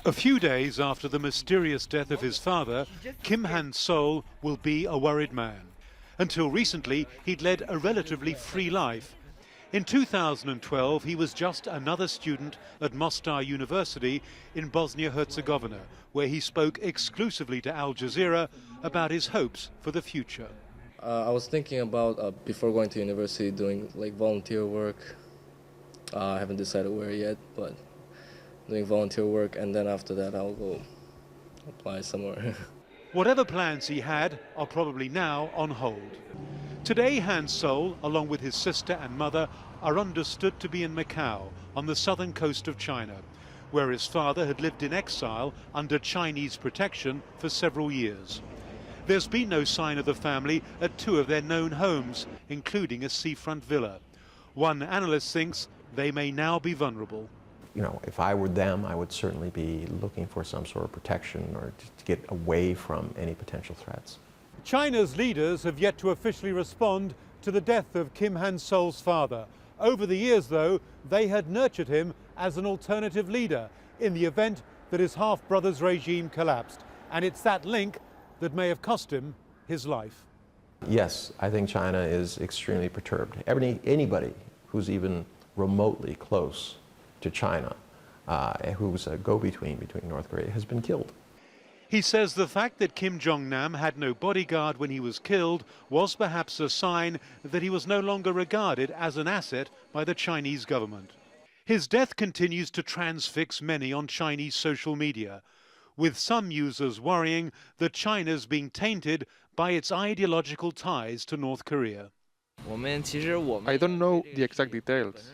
A few days after the mysterious death of his father, Kim Han-sol will be a worried man. Until recently, he'd led a relatively free life. In 2012, he was just another student at Mostar University in Bosnia-Herzegovina, where he spoke exclusively to Al Jazeera about his hopes for the future. I was thinking about, before going to university, doing like volunteer work. I haven't decided where yet, but doing volunteer work, and then after that I'll go apply somewhere. Whatever plans he had are probably now on hold. Today, Han-sol, along with his sister and mother, are understood to be in Macau, on the southern coast of China, where his father had lived in exile under Chinese protection for several years. There's been no sign of the family at two of their known homes, including a seafront villa. One analyst thinks they may now be vulnerable. You know, if I were them, I would certainly be looking for some sort of protection or to get away from any potential threats. China's leaders have yet to officially respond to the death of Kim Han-sol's father. Over the years, though, they had nurtured him as an alternative leader in the event that his half-brother's regime collapsed. And it's that link that may have cost him his life. Yes, I think China is extremely perturbed. Anybody who's even remotely close to China, who's a go-between between North Korea, has been killed. He says the fact that Kim Jong-nam had no bodyguard when he was killed was perhaps a sign that he was no longer regarded as an asset by the Chinese government. His death continues to transfix many on Chinese social media, with some users worrying that China's being tainted by its ideological ties to North Korea. I don't know the exact details,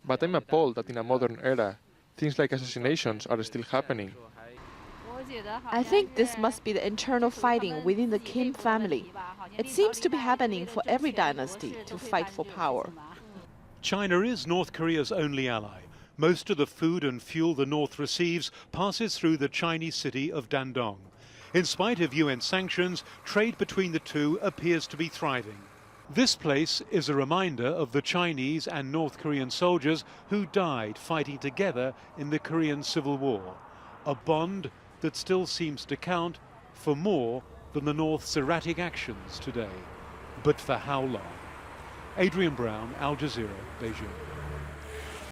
but I'm appalled that in a modern era, things like assassinations are still happening. I think this must be the internal fighting within the Kim family. It seems to be happening for every dynasty to fight for power. China is North Korea's only ally. Most of the food and fuel the North receives passes through the Chinese city of Dandong. In spite of UN sanctions, trade between the two appears to be thriving. This place is a reminder of the Chinese and North Korean soldiers who died fighting together in the Korean Civil War, a bond that still seems to count for more than the North's erratic actions today. But for how long? Adrian Brown, Al Jazeera, Beijing.